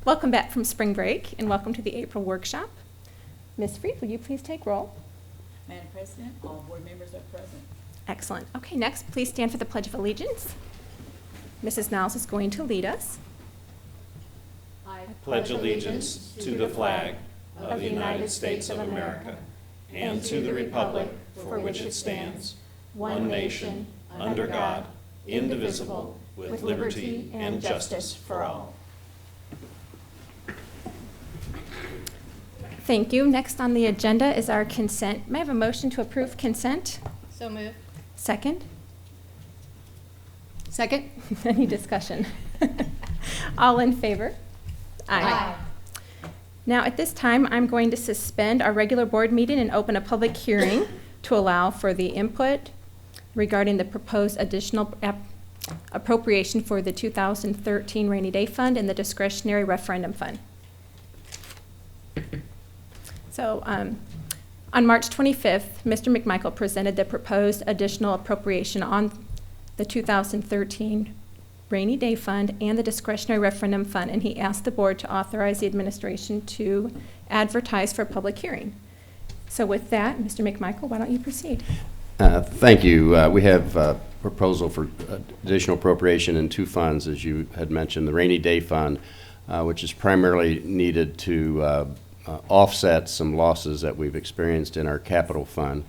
Welcome back from spring break and welcome to the April workshop. Ms. Freed, will you please take roll? Madam President, all board members are present. Excellent. Okay, next, please stand for the Pledge of Allegiance. Mrs. Niles is going to lead us. I pledge allegiance to the flag of the United States of America and to the republic for which it stands, one nation, under God, indivisible, with liberty and justice for all. Thank you. Next on the agenda is our consent. May I have a motion to approve consent? So moved. Second? Second. Any discussion? All in favor? Aye. Now, at this time, I'm going to suspend our regular board meeting and open a public hearing to allow for the input regarding the proposed additional appropriation for the 2013 Rainy Day Fund and the discretionary referendum fund. So on March 25th, Mr. McMichael presented the proposed additional appropriation on the 2013 Rainy Day Fund and the discretionary referendum fund, and he asked the board to authorize the administration to advertise for a public hearing. So with that, Mr. McMichael, why don't you proceed? Thank you. We have a proposal for additional appropriation in two funds, as you had mentioned. The Rainy Day Fund, which is primarily needed to offset some losses that we've experienced in our capital fund.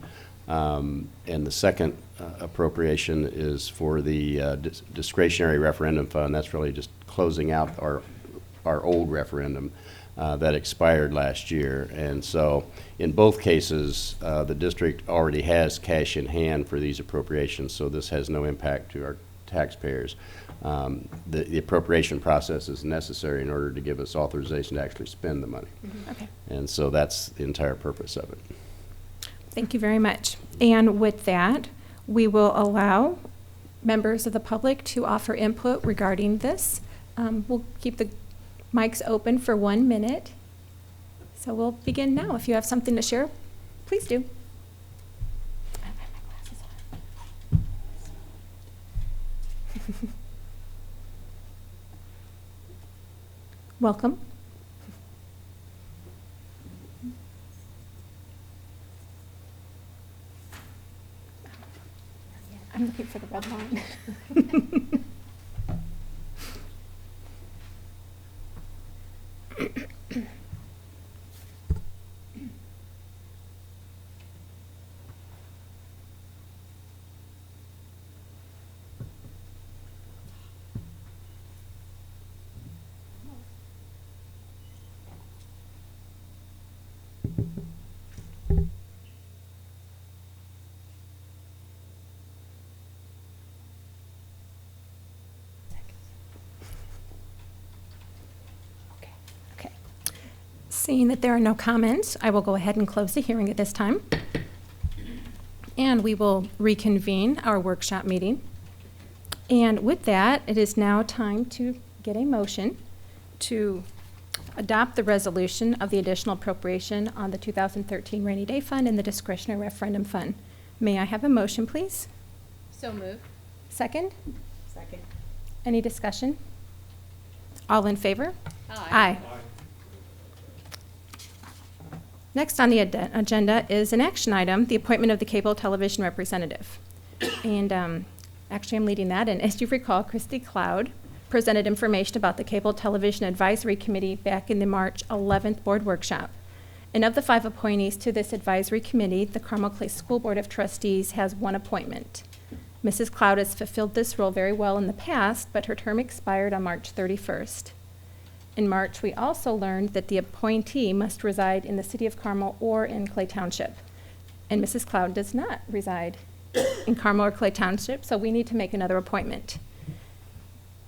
And the second appropriation is for the discretionary referendum fund. That's really just closing out our old referendum that expired last year. And so in both cases, the district already has cash in hand for these appropriations, so this has no impact to our taxpayers. The appropriation process is necessary in order to give us authorization to actually spend the money. Mm-hmm. Okay. And so that's the entire purpose of it. Thank you very much. And with that, we will allow members of the public to offer input regarding this. We'll keep the mics open for 1 minute. So we'll begin now. If you have something to share, please do. I have my glasses on. Welcome. I'm looking for the red line. Okay. Seeing that there are no comments, I will go ahead and close the hearing at this time. And we will reconvene our workshop meeting. And with that, it is now time to get a motion to adopt the resolution of the additional appropriation on the 2013 Rainy Day Fund and the discretionary referendum fund. May I have a motion, please? So moved. Second? Second. Any discussion? All in favor? Aye. Next on the agenda is an action item, the appointment of the cable television representative. And actually, I'm leading that. And as you recall, Christy Cloud presented information about the Cable Television Advisory Committee back in the March 11th board workshop. And of the 5 appointees to this advisory committee, the Carmel Clay School Board of Trustees has 1 appointment. Mrs. Cloud has fulfilled this role very well in the past, but her term expired on March 31st. In March, we also learned that the appointee must reside in the city of Carmel or in Clay Township. And Mrs. Cloud does not reside in Carmel or Clay Township, so we need to make another appointment.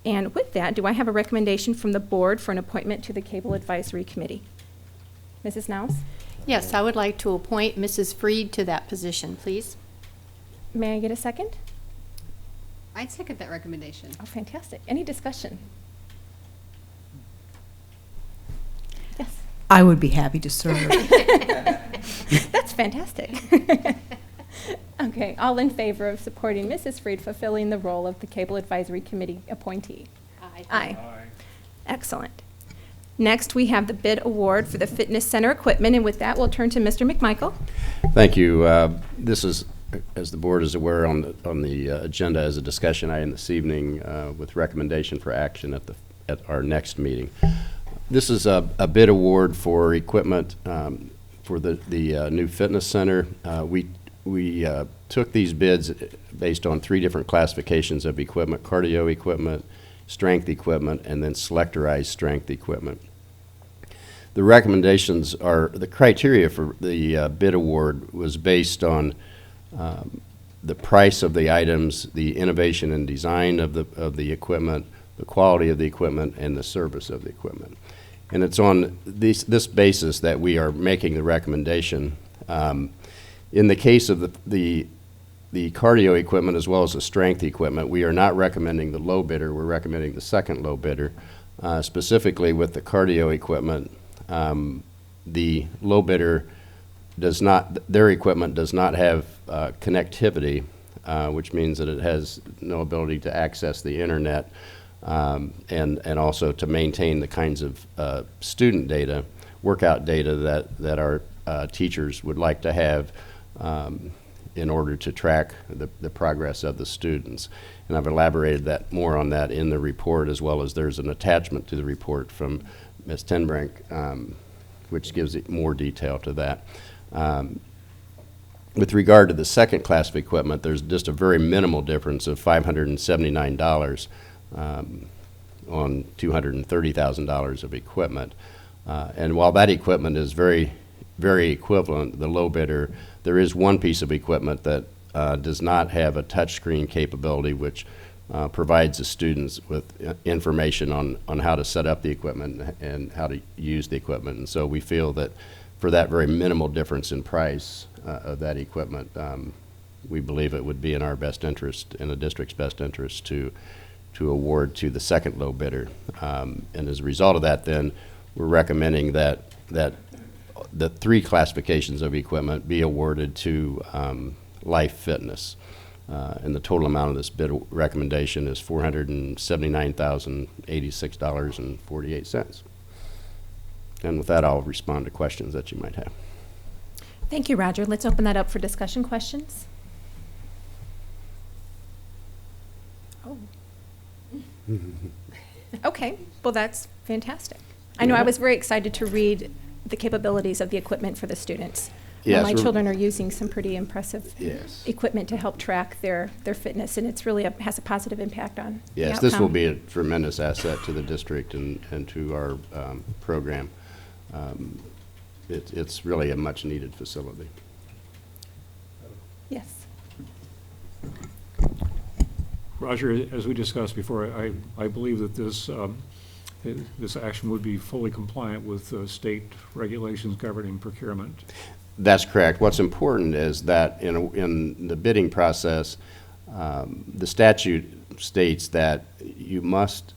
And with that, do I have a recommendation from the board for an appointment to the Cable Advisory Committee? Mrs. Niles? Yes, I would like to appoint Mrs. Freed to that position, please. May I get a second? I'd second that recommendation. Oh, fantastic. Any discussion? Yes. I would be happy to serve. That's fantastic. Okay, all in favor of supporting Mrs. Freed fulfilling the role of the Cable Advisory Committee appointee? Aye. Aye. Excellent. Next, we have the bid award for the fitness center equipment, and with that, we'll turn to Mr. McMichael. Thank you. This is, as the board is aware, on the agenda as a discussion item this evening with recommendation for action at our next meeting. This is a bid award for equipment for the new fitness center. We took these bids based on 3 different classifications of equipment: cardio equipment, strength equipment, and then selectorized strength equipment. The recommendations are, the criteria for the bid award was based on the price of the items, the innovation and design of the equipment, the quality of the equipment, and the service of the equipment. And it's on this basis that we are making the recommendation. In the case of the cardio equipment as well as the strength equipment, we are not recommending the low bidder. We're recommending the second low bidder. Specifically with the cardio equipment, the low bidder their equipment does not have connectivity, which means that it has no ability to access the internet and also to maintain the kinds of student data, workout data that our teachers would like to have in order to track the progress of the students. And I've elaborated more on that in the report, as well as there's an attachment to the report from Ms. Tenbrink, which gives it more detail to that. With regard to the second class of equipment, there's just a very minimal difference of $579 on $230,000 of equipment. And while that equipment is very, very equivalent, the low bidder, there is one piece of equipment that does not have a touchscreen capability, which provides the students with information on how to set up the equipment and how to use the equipment. And so we feel that for that very minimal difference in price of that equipment, we believe it would be in our best interest, in the district's best interest, to award to the second low bidder. And as a result of that, then, we're recommending that the 3 classifications of equipment be awarded to Life Fitness. And the total amount of this bid recommendation is $479,086.48. And with that, I'll respond to questions that you might have. Thank you, Roger. Let's open that up for discussion questions. Oh. Okay, well, that's fantastic. I know I was very excited to read the capabilities of the equipment for the students. Yes, My children are using some pretty impressive Yes. equipment to help track their fitness, and it's really has a positive impact on the Yes, this will outcome. be a tremendous asset to the district and to our program. It's really a much-needed facility. Yes. Roger, as we discussed before, I believe that this action would be fully compliant with state regulations governing procurement. That's correct. What's important is that in the bidding process, the statute states that you must,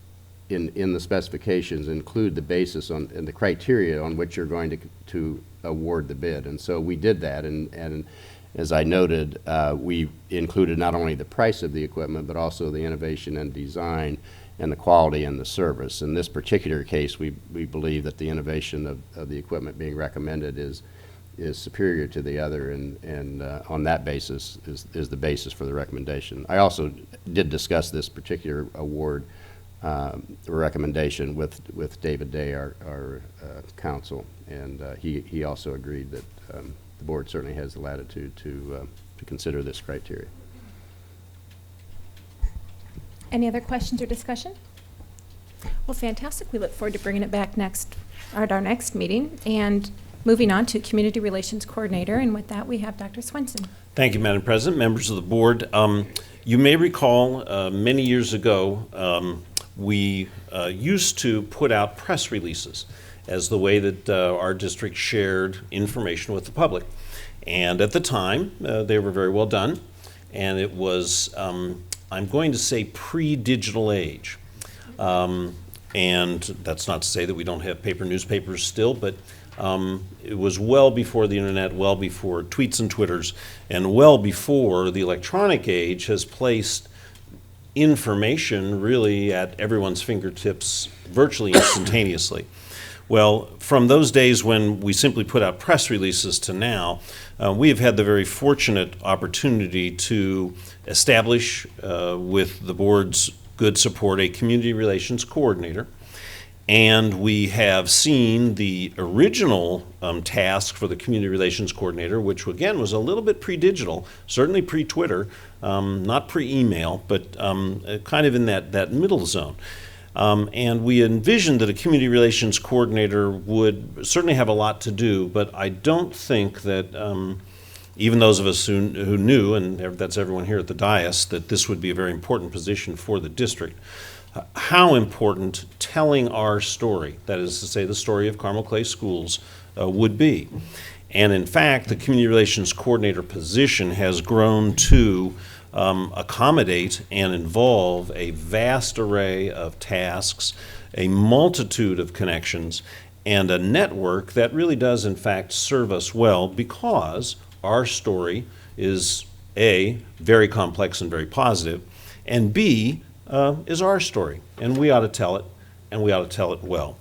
in the specifications, include the basis and the criteria on which you're going to award the bid. And so we did that, and as I noted, we included not only the price of the equipment, but also the innovation and design and the quality and the service. In this particular case, we believe that the innovation of the equipment being recommended is superior to the other, and on that basis is the basis for the recommendation. I also did discuss this particular award recommendation with David Day, our counsel, and he also agreed that the board certainly has the latitude to consider this criteria. Any other questions or discussion? Well, fantastic. We look forward to bringing it back at our next meeting. And moving on to Community Relations Coordinator, and with that, we have Dr. Swenson. Thank you, Madam President, members of the board. You may recall many years ago, we used to put out press releases as the way that our district shared information with the public. And at the time, they were very well done. And it was, I'm going to say, pre-digital age. And that's not to say that we don't have paper newspapers still, but it was well before the internet, well before tweets and Twitters, and well before the electronic age has placed information really at everyone's fingertips virtually instantaneously. Well, from those days when we simply put out press releases to now, we have had the very fortunate opportunity to establish, with the board's good support, a community relations coordinator. And we have seen the original task for the community relations coordinator, which again was a little bit pre-digital, certainly pre-Twitter, not pre-email, but kind of in that middle zone. And we envisioned that a community relations coordinator would certainly have a lot to do, but I don't think that even those of us who knew, and that's everyone here at the dais, that this would be a very important position for the district. How important telling our story, that is to say the story of Carmel Clay Schools, would be. And in fact, the community relations coordinator position has grown to accommodate and involve a vast array of tasks, a multitude of connections, and a network that really does in fact serve us well, because our story is A, very complex and very positive, and B, is our story, and we ought to tell it, and we ought to tell it well.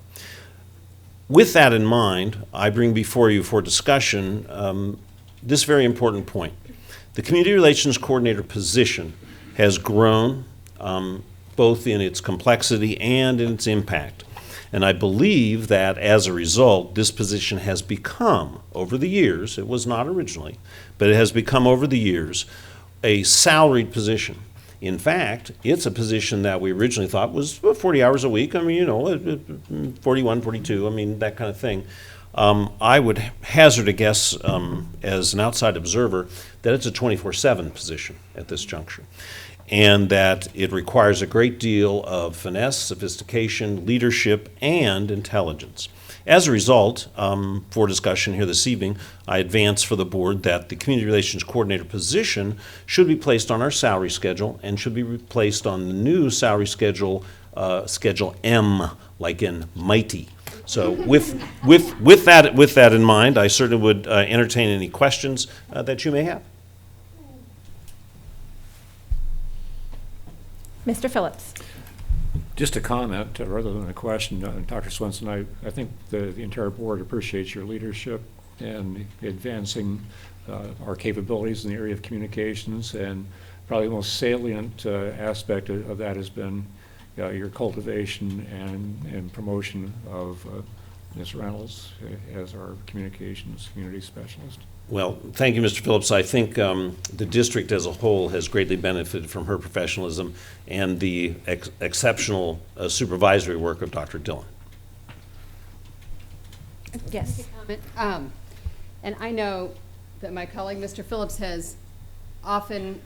With that in mind, I bring before you for discussion this very important point. The Community Relations Coordinator position has grown both in its complexity and in its impact. And I believe that as a result, this position has become, over the years, it was not originally, but it has become over the years, a salaried position. In fact, it's a position that we originally thought was 40 hours a week. I mean, 41, 42, I mean, that kind of thing. I would hazard a guess as an outside observer that it's a 24/7 position at this juncture, and that it requires a great deal of finesse, sophistication, leadership, and intelligence. As a result, for discussion here this evening, I advance for the board that the Community Relations Coordinator position should be placed on our salary schedule and should be replaced on the new salary schedule, Schedule M, like in mighty. So with that in mind, I certainly would entertain any questions that you may have. Mr. Phillips. Just a comment rather than a question, Dr. Swenson. I think the entire board appreciates your leadership in advancing our capabilities in the area of communications, and probably the most salient aspect of that has been your cultivation and promotion of Ms. Reynolds as our communications community specialist. Well, thank you, Mr. Phillips. I think the district as a whole has greatly benefited from her professionalism and the exceptional supervisory work of Dr. Dillon. Yes. And I know that my colleague, Mr. Phillips, has often,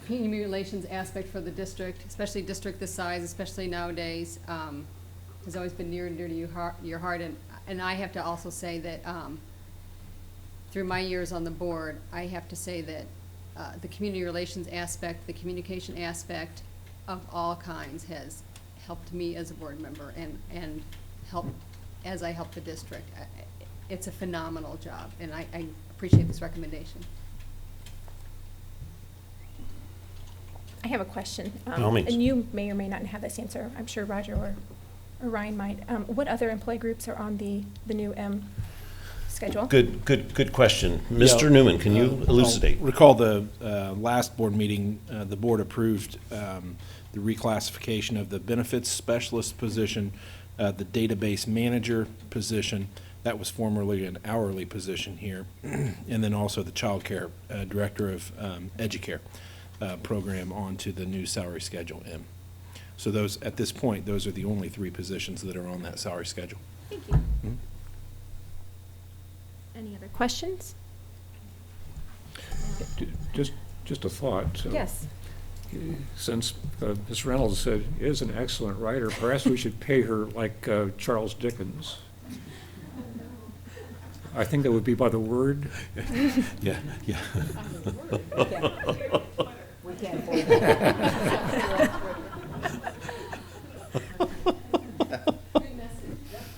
community relations aspect for the district, especially a district this size, especially nowadays, has always been near and dear to your heart. And I have to also say that through my years on the board, I have to say that the community relations aspect, the communication aspect of all kinds has helped me as a board member and helped as I help the district. It's a phenomenal job, and I appreciate this recommendation. I have a question. By all means. And you may or may not have this answer. I'm sure Roger or Ryan might. What other employee groups are on the new M schedule? Good question. Mr. Newman, can you elucidate? I'll recall the last board meeting, the board approved the reclassification of the benefits specialist position, the database manager position. That was formerly an hourly position here, and then also the child care director of Educare program onto the new salary schedule M. So those, at this point, those are the only 3 positions that are on that salary schedule. Thank you. Mm-hmm. Any other questions? Just a thought. Yes. Since Ms. Reynolds is an excellent writer, perhaps we should pay her like Charles Dickens. I think that would be by the word. Yeah. We can't afford that.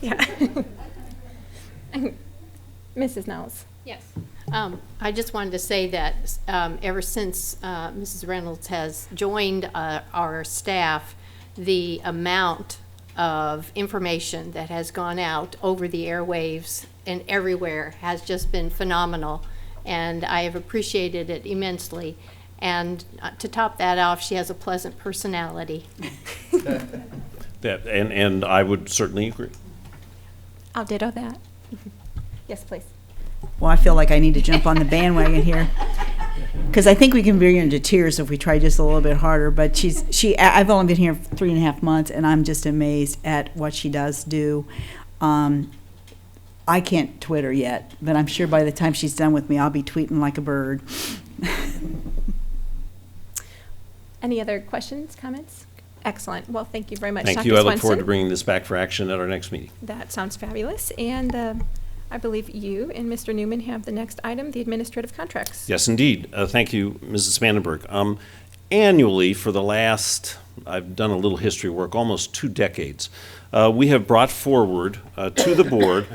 Yeah. Mrs. Knowles. Yes. I just wanted to say that ever since Mrs. Reynolds has joined our staff, the amount of information that has gone out over the airwaves and everywhere has just been phenomenal, and I have appreciated it immensely. And to top that off, she has a pleasant personality. And I would certainly agree. I'll ditto that. Yes, please. Well, I feel like I need to jump on the bandwagon here. Because I think we can bring her into tears if we try just a little bit harder. But I've only been here 3.5 months, and I'm just amazed at what she does do. I can't Twitter yet, but I'm sure by the time she's done with me, I'll be tweeting like a bird. Any other questions, comments? Excellent. Well, thank you very much, Thank Dr. you. I look forward Swenson. to bringing this back for action at our next meeting. That sounds fabulous. And I believe you and Mr. Newman have the next item, the administrative contracts. Yes, indeed. Thank you, Mrs. Spandenberg. Annually, for the last, I've done a little history work, almost 2 decades, we have brought forward to the board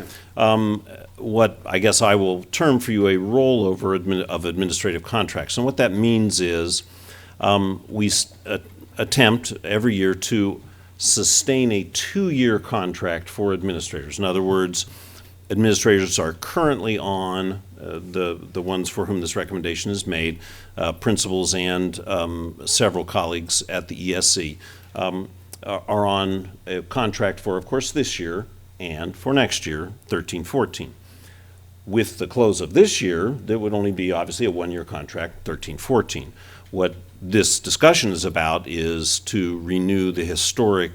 what I guess I will term for you a rollover of administrative contracts. And what that means is we attempt every year to sustain a 2-year contract for administrators. In other words, administrators are currently on, the ones for whom this recommendation is made, principals and several colleagues at the ESC, are on a contract for, of course, this year and for next year, 13-14. With the close of this year, there would only be obviously a 1-year contract, 13-14. What this discussion is about is to renew the historic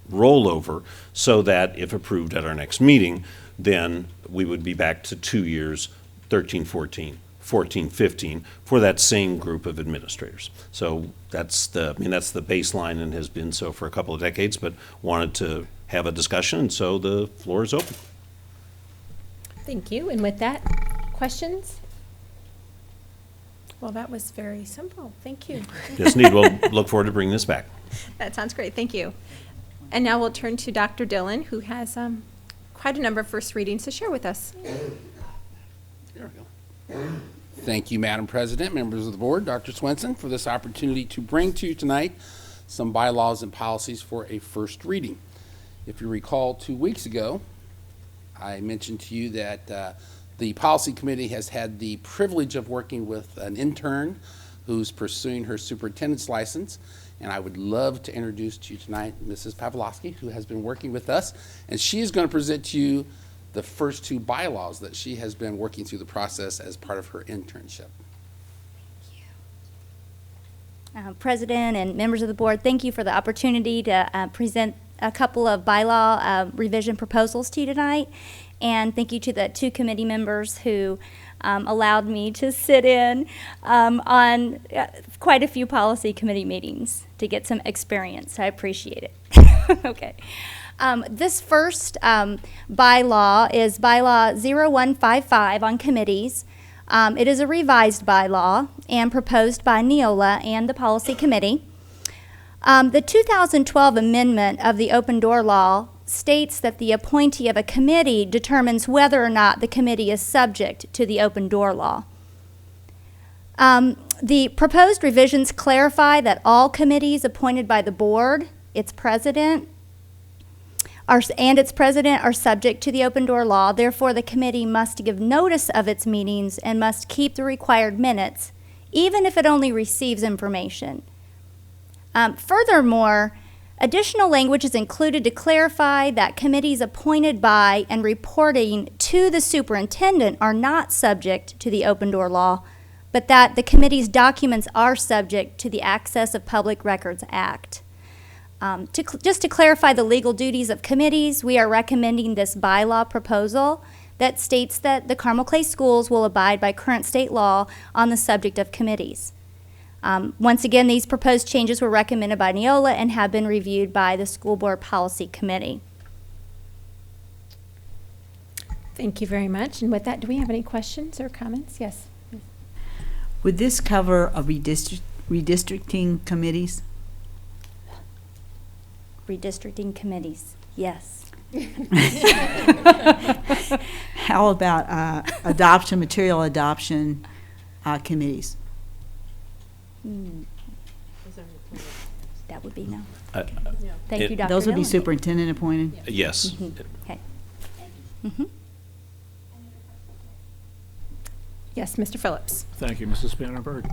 rollover so that if approved at our next meeting, then we would be back to 2 years, 13-14, 14-15, for that same group of administrators. So that's the baseline and has been so for a couple of decades, but wanted to have a discussion, and so the floor is open. Thank you. And with that, questions? Well, that was very simple. Thank you. Yes, indeed. We'll look forward to bringing this back. That sounds great. Thank you. And now we'll turn to Dr. Dillon, who has quite a number of first readings to share with us. There we go. Thank you, Madam President, members of the board, Dr. Swenson, for this opportunity to bring to you tonight some bylaws and policies for a first reading. If you recall, 2 weeks ago, I mentioned to you that the policy committee has had the privilege of working with an intern who's pursuing her superintendent's license, and I would love to introduce to you tonight Mrs. Pavlovsky, who has been working with us, and she is going to present to you the first 2 bylaws that she has been working through the process as part of her internship. President and members of the board, thank you for the opportunity to present a couple of bylaw revision proposals to you tonight. And thank you to the 2 committee members who allowed me to sit in on quite a few policy committee meetings to get some experience. I appreciate it. Okay. This first bylaw is bylaw 0155 on committees. It is a revised bylaw and proposed by Neola and the policy committee. The 2012 amendment of the open door law states that the appointee of a committee determines whether or not the committee is subject to the open door law. The proposed revisions clarify that all committees appointed by the board, its president, are subject to the open door law. Therefore, the committee must give notice of its meetings and must keep the required minutes, even if it only receives information. Furthermore, additional language is included to clarify that committees appointed by and reporting to the superintendent are not subject to the open door law, but that the committee's documents are subject to the Access of Public Records Act. Just to clarify the legal duties of committees, we are recommending this bylaw proposal that states that the Carmel Clay Schools will abide by current state law on the subject of committees. Once again, these proposed changes were recommended by Neola and have been reviewed by the School Board Policy Committee. Thank you very much. And with that, do we have any questions or comments? Yes. Would this cover a redistricting committees? Redistricting committees, yes. How about material adoption committees? That would be no. Thank you, Dr. Those would be Dillon. superintendent appointed? Yes. Okay. Mhm. Yes, Mr. Phillips. Thank you, Mrs. Spannenberg.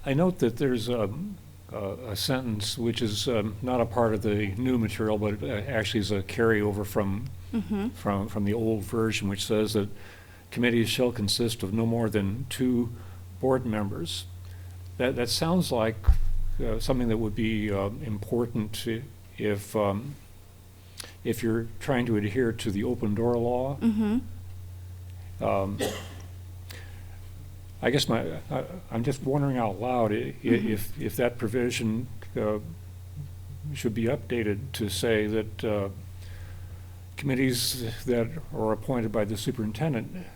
I note that there's a sentence which is not a part of the new material, but actually is a carryover from the old version, which says that committees shall consist of no more than 2 board members. That sounds like something that would be important if you're trying to adhere to the open door law. I guess I'm just wondering out loud if that provision should be updated to say that committees that are appointed by the superintendent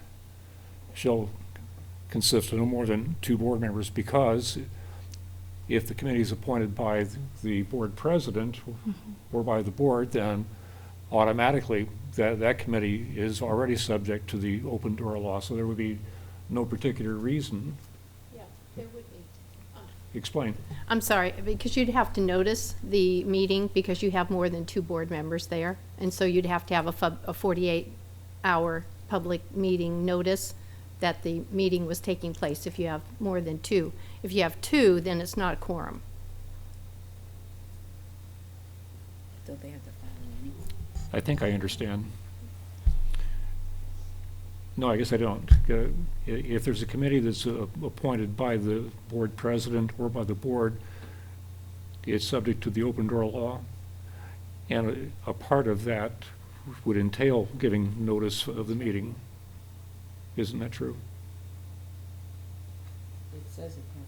shall consist of no more than 2 board members, because if the committee is appointed by the board president or by the board, then automatically that committee is already subject to the open door law, so there would be no particular reason. Yeah, there would be. Explain. I'm sorry, because you'd have to notice the meeting because you have more than 2 board members there. And so you'd have to have a 48-hour public meeting notice that the meeting was taking place if you have more than 2. If you have 2, then it's not a quorum. Don't they have to file an annual? I think I understand. No, I guess I don't. If there's a committee that's appointed by the board president or by the board, it's subject to the open door law. And a part of that would entail giving notice of the meeting. Isn't that true? It says it can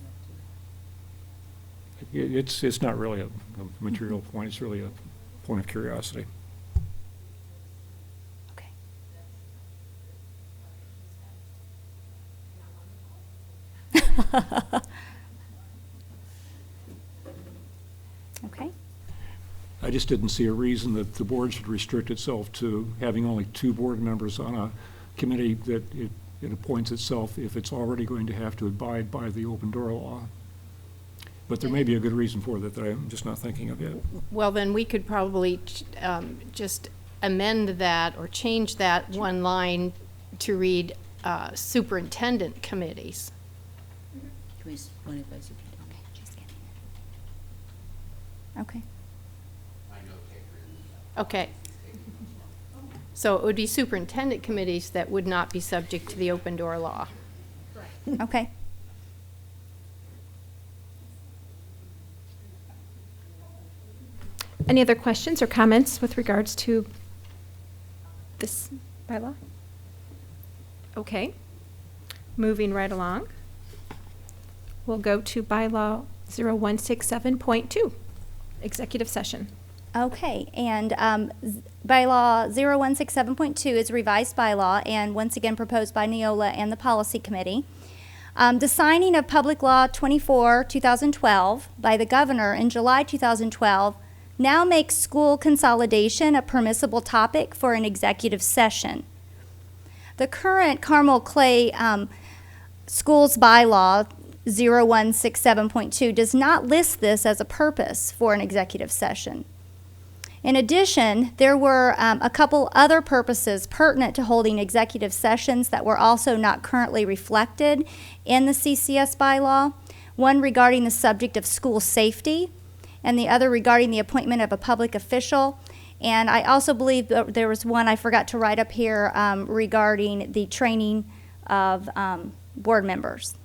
have to. It's not really a material point, it's really a point of curiosity. Okay. Okay. I just didn't see a reason that the board should restrict itself to having only 2 board members on a committee that it appoints itself if it's already going to have to abide by the open door law. But there may be a good reason for that I'm just not thinking of yet. Well, then we could probably just amend that or change that one line to read superintendent committees. Can we run it by superintendent? Okay, just kidding. Okay. Okay. So it would be superintendent committees that would not be subject to the open door law. Okay. Any other questions or comments with regards to this bylaw? Okay. Moving right along. We'll go to bylaw 0167.2, executive session. Okay, and bylaw 0167.2 is a revised bylaw, and once again proposed by Neola and the Policy Committee. The signing of Public Law 24, 2012 by the governor in July 2012 now makes school consolidation a permissible topic for an executive session. The current Carmel Clay Schools Bylaw 0167.2 does not list this as a purpose for an executive session. In addition, there were a couple other purposes pertinent to holding executive sessions that were also not currently reflected in the CCS bylaw, one regarding the subject of school safety, and the other regarding the appointment of a public official. And I also believe that there was one I forgot to write up here regarding the training of board members.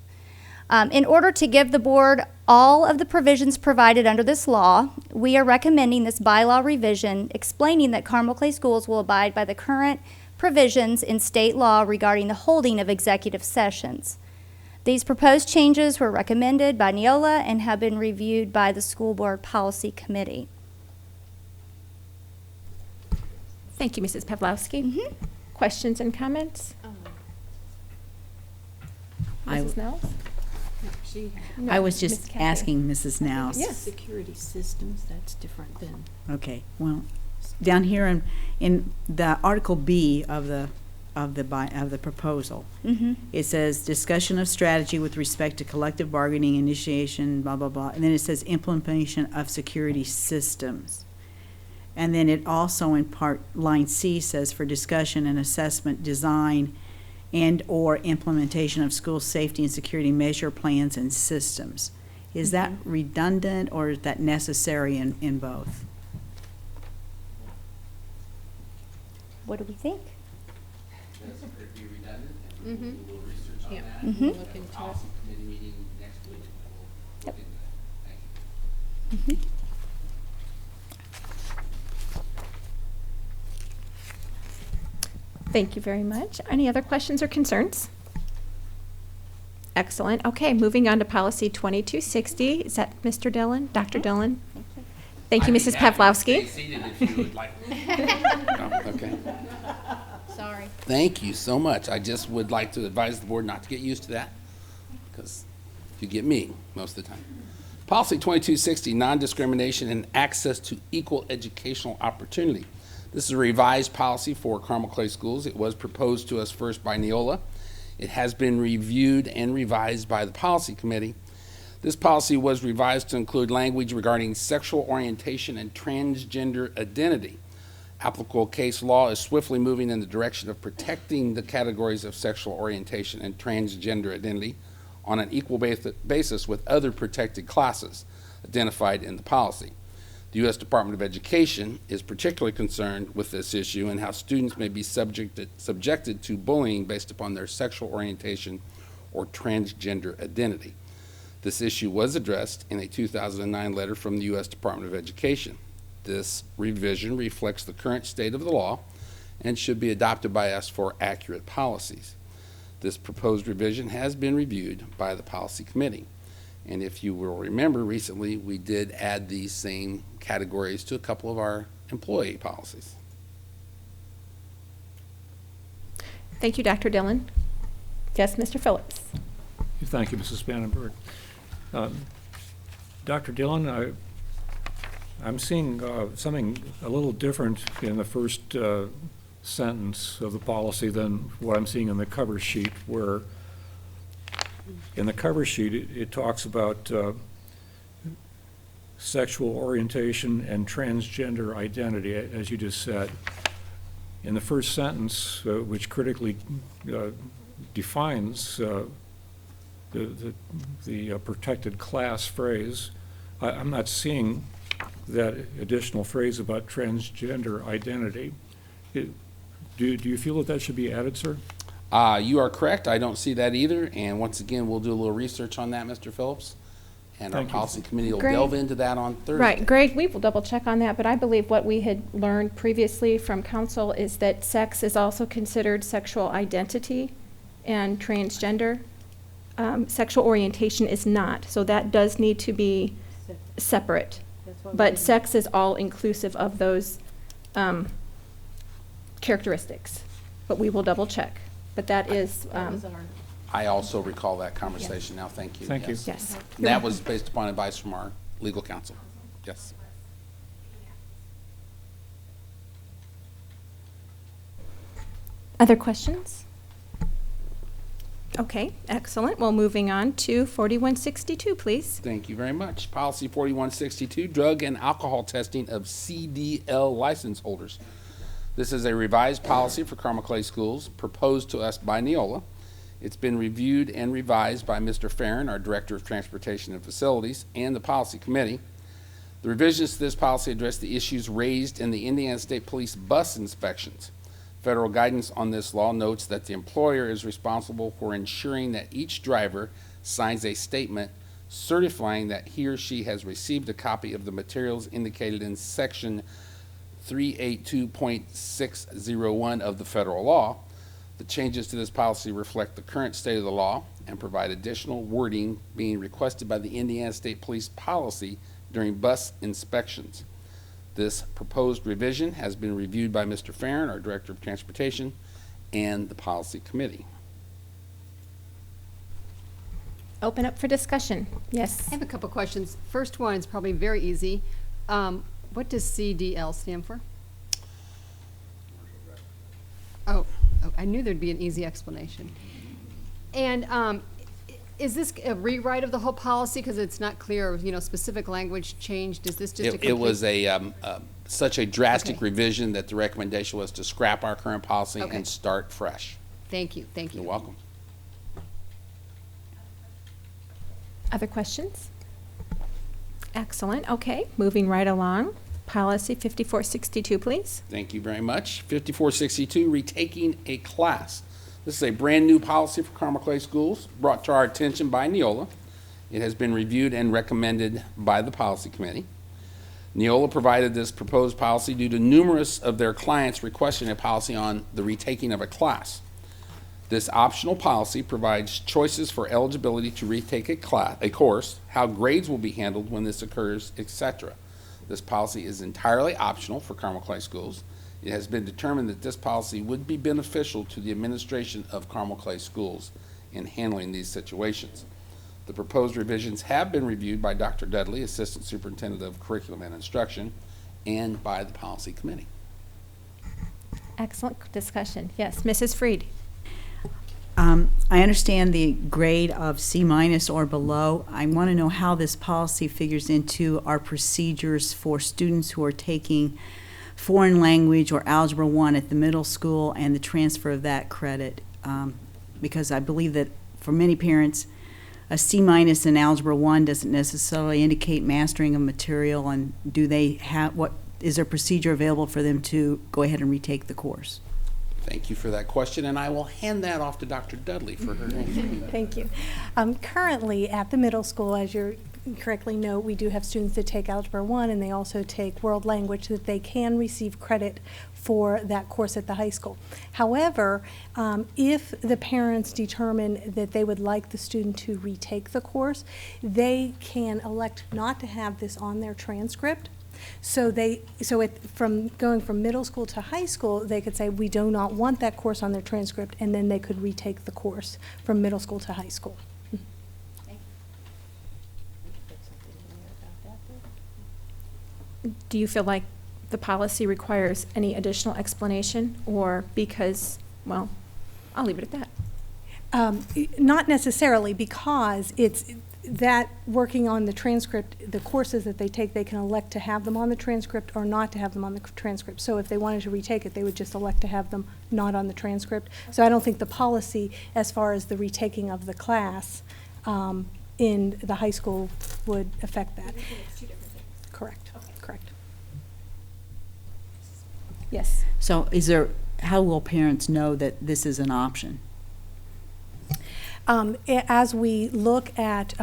In order to give the board all of the provisions provided under this law, we are recommending this bylaw revision explaining that Carmel Clay Schools will abide by the current provisions in state law regarding the holding of executive sessions. These proposed changes were recommended by Neola and have been reviewed by the School Board Policy Committee. Thank you, Mrs. Pawlowski. Questions and comments? Mrs. Nels? I was Ms. just Cathy. asking Mrs. Nouse. Yes. Security systems, that's different than. Okay, well, down here in the Article B of the of the proposal. Mm-hmm. It says discussion of strategy with respect to collective bargaining, initiation, blah, blah, blah. And then it says implementation of security systems. And then it also in line C says for discussion and assessment, design, and/or implementation of school safety and security measure plans and systems. Is that redundant or is that necessary in both? What do we think? Does appear to be redundant, and Mhm. we'll do a little research on Yeah. that. Mhm. At Look the into it. policy committee meeting next week, we'll Yep. look into that. Thank you. Thank you very much. Any other questions or concerns? Excellent. Okay, moving on to policy 2260. Is that Mr. Dillon? Dr. Dillon? Thank you, I'd be Mrs. happy to Pawlowski. stay seated if you would like. No, okay. Sorry. Thank you so much. I just would like to advise the board not to get used to that, because you get me most of the time. Policy 2260, non-discrimination and access to equal educational opportunity. This is a revised policy for Carmel Clay Schools. It was proposed to us first by Neola. It has been reviewed and revised by the policy committee. This policy was revised to include language regarding sexual orientation and transgender identity. Applicable case law is swiftly moving in the direction of protecting the categories of sexual orientation and transgender identity on an equal basis with other protected classes identified in the policy. The U.S. Department of Education is particularly concerned with this issue and how students may be subjected to bullying based upon their sexual orientation or transgender identity. This issue was addressed in a 2009 letter from the U.S. Department of Education. This revision reflects the current state of the law and should be adopted by us for accurate policies. This proposed revision has been reviewed by the policy committee. And if you will remember, recently we did add these same categories to a couple of our employee policies. Thank you, Dr. Dillon. Yes, Mr. Phillips. Thank you, Mrs. Spannenberg. Dr. Dillon, I'm seeing something a little different in the first sentence of the policy than what I'm seeing in the cover sheet, where in the cover sheet it talks about sexual orientation and transgender identity, as you just said. In the first sentence, which critically defines the protected class phrase, I'm not seeing that additional phrase about transgender identity. Do you feel that that should be added, sir? You are correct. I don't see that either. And once again, we'll do a little research on that, Mr. Phillips. And our Thank you. policy committee will Greg? delve into that on Thursday. Right, Greg, we will double check on that, but I believe what we had learned previously from council is that sex is also considered sexual identity and transgender. Sexual orientation is not, so that does need to be separate. But sex is all inclusive of those characteristics, but we will double check. But that is, I also recall that conversation now. Thank you. Thank you. Yes. yes. And that was based upon advice from our legal counsel. Yes. Other questions? Okay, excellent. Well, moving on to 4162, please. Thank you very much. Policy 4162, drug and alcohol testing of CDL license holders. This is a revised policy for Carmel Clay Schools proposed to us by Neola. It's been reviewed and revised by Mr. Farron, our Director of Transportation and Facilities, and the Policy Committee. The revisions to this policy address the issues raised in the Indiana State Police bus inspections. Federal guidance on this law notes that the employer is responsible for ensuring that each driver signs a statement certifying that he or she has received a copy of the materials indicated in Section 382.601 of the federal law. The changes to this policy reflect the current state of the law and provide additional wording being requested by the Indiana State Police policy during bus inspections. This proposed revision has been reviewed by Mr. Farron, our Director of Transportation, and the Policy Committee. Open up for discussion. Yes. I have a couple questions. First one is probably very easy. What does CDL stand for? Oh, Oh, I knew there'd be an easy explanation. And is this a rewrite of the whole policy because it's not clear, specific language changed? Is this just a complete? It was such a drastic Okay. revision that the recommendation was to scrap our current policy Okay. and start fresh. Thank you, thank you. You're welcome. Other questions? Excellent. Okay, moving right along. Policy 5462, please. Thank you very much. 5462, retaking a class. This is a brand-new policy for Carmel Clay Schools, brought to our attention by Neola. It has been reviewed and recommended by the Policy Committee. Neola provided this proposed policy due to numerous of their clients requesting a policy on the retaking of a class. This optional policy provides choices for eligibility to retake a course, how grades will be handled when this occurs, etc. This policy is entirely optional for Carmel Clay Schools. It has been determined that this policy would be beneficial to the administration of Carmel Clay Schools in handling these situations. The proposed revisions have been reviewed by Dr. Dudley, Assistant Superintendent of Curriculum and Instruction, and by the Policy Committee. Excellent discussion. Yes, Mrs. Freed. I understand the grade of C- or below. I want to know how this policy figures into our procedures for students who are taking foreign language or Algebra 1 at the middle school and the transfer of that credit. Because I believe that for many parents, a C- in Algebra 1 doesn't necessarily indicate mastering of material, and do they have, what is there a procedure available for them to go ahead and retake the course? Thank you for that question, and I will hand that off to Dr. Dudley for her. Thank you. Currently, at the middle school, as you correctly note, we do have students that take Algebra 1, and they also take World Language, that they can receive credit for that course at the high school. However, if the parents determine that they would like the student to retake the course, they can elect not to have this on their transcript. From going from middle school to high school, they could say, we do not want that course on their transcript, and then they could retake the course from middle school to high school. Do you feel like the policy requires any additional explanation, or because, well, I'll leave it at that. Not necessarily, because it's that working on the transcript, the courses that they take, they can elect to have them on the transcript or not to have them on the transcript. So if they wanted to retake it, they would just elect to have them not on the transcript. So I don't think the policy, as far as the retaking of the class in the high school, would affect that. It's two different things. Correct, correct. Yes. So how will parents know that this is an option? As we look at